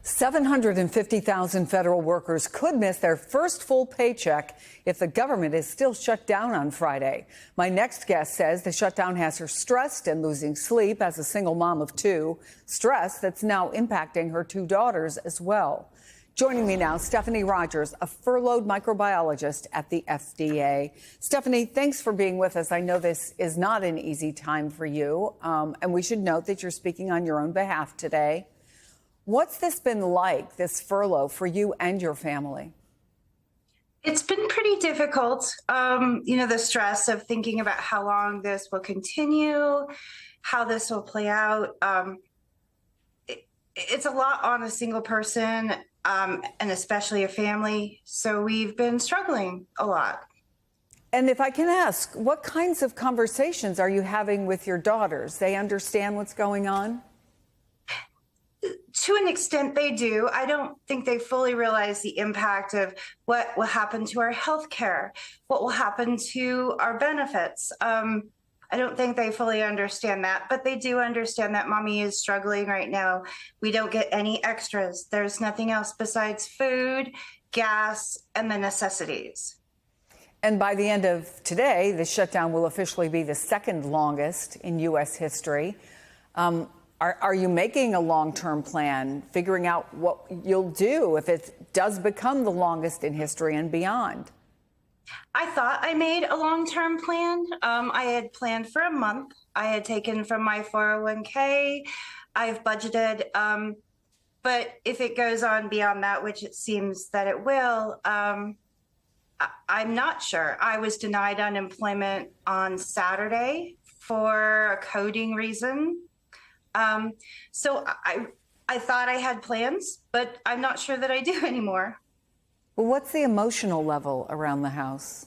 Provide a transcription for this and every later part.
750,000 federal workers could miss their first full paycheck if the government is still shut down on Friday. My next guest says the shutdown has her stressed and losing sleep as a single mom of two, stress that's now impacting her two daughters as well. Joining me now, Stephanie Rogers, a furloughed microbiologist at the FDA. Stephanie, thanks for being with us. I know this is not an easy time for you, and we should note that you're speaking on your own behalf today. What's this been like, this furlough, for you and your family? It's been pretty difficult. The stress of thinking about how long this will continue, how this will play out. It's a lot on a single person, and especially a family. So we've been struggling a lot. And if I can ask, what kinds of conversations are you having with your daughters? They understand what's going on? To an extent, they do. I don't think they fully realize the impact of what will happen to our health care, what will happen to our benefits. I don't think they fully understand that, but they do understand that mommy is struggling right now. We don't get any extras. There's nothing else besides food, gas, and the necessities. And by the end of today, the shutdown will officially be the second longest in U.S. history. Are you making a long-term plan, figuring out what you'll do if it does become the longest in history and beyond? I thought I made a long-term plan. I had planned for a month. I had taken from my 401k. I've budgeted. But if it goes on beyond that, which it seems that it will, I'm not sure. I was denied unemployment on Saturday for a coding reason. So I thought I had plans, but I'm not sure that I do anymore. Well, what's the emotional level around the house?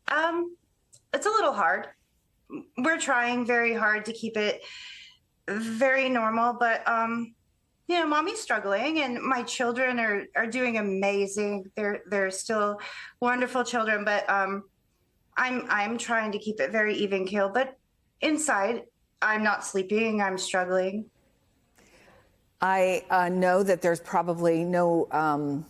It's a little hard. We're trying very hard to keep it very normal, but mommy's struggling, and my children are doing amazing. They're still wonderful children, but I'm trying to keep it very even keel. But inside, I'm not sleeping. I'm struggling. I know that there's probably no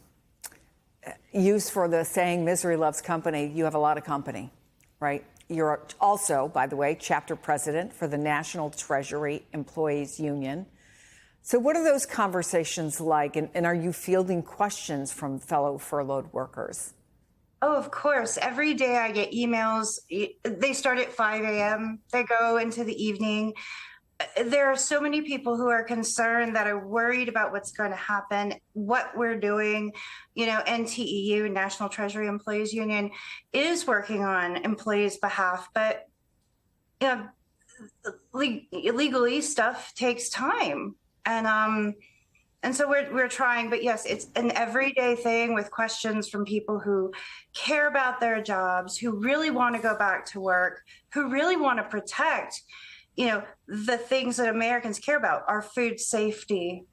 use for the saying misery loves company. You have a lot of company, right? You're also, by the way, chapter president for the National Treasury Employees Union. So what are those conversations like? And are you fielding questions from fellow furloughed workers? Oh, of course. Every day I get emails. They start at 5 a.m. They go into the evening. There are so many people who are concerned, that are worried about what's going to happen, what we're doing. NTEU, National Treasury Employees Union, is working on employees' behalf, but legally stuff takes time, and so we're trying. But yes, it's an everyday thing with questions from people who care about their jobs, who really want to go back to work, who really want to protect the things that Americans care about, our food safety,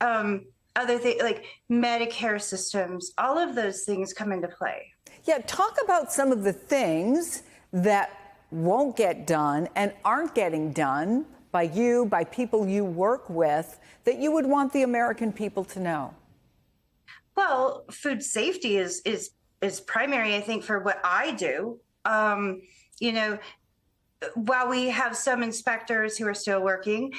other things like Medicare systems. All of those things come into play. Yeah, talk about some of the things that won't get done and aren't getting done by you, by people you work with, that you would want the American people to know. Well, food safety is primary, I think, for what I do. While we have some inspectors who are still working,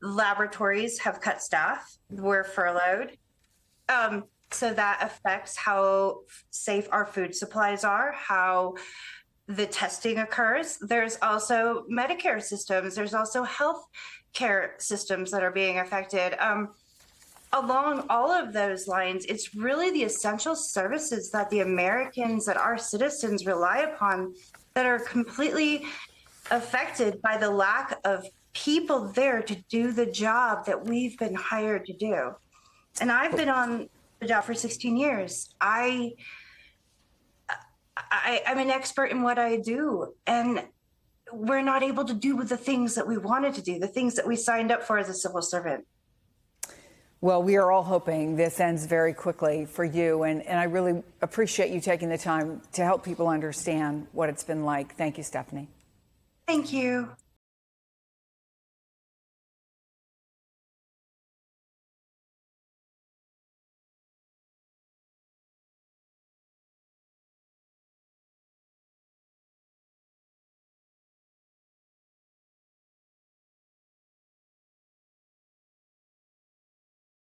laboratories have cut staff. We're furloughed. So that affects how safe our food supplies are, how the testing occurs. There's also Medicare systems. There's also health care systems that are being affected. Along all of those lines, it's really the essential services that the Americans, that our citizens rely upon, that are completely affected by the lack of people there to do the job that we've been hired to do. And I've been on the job for 16 years. I'm an expert in what I do, and we're not able to do the things that we wanted to do, the things that we signed up for as a civil servant. Well, we are all hoping this ends very quickly for you, and I really appreciate you taking the time to help people understand what it's been like. Thank you, Stephanie. Thank you.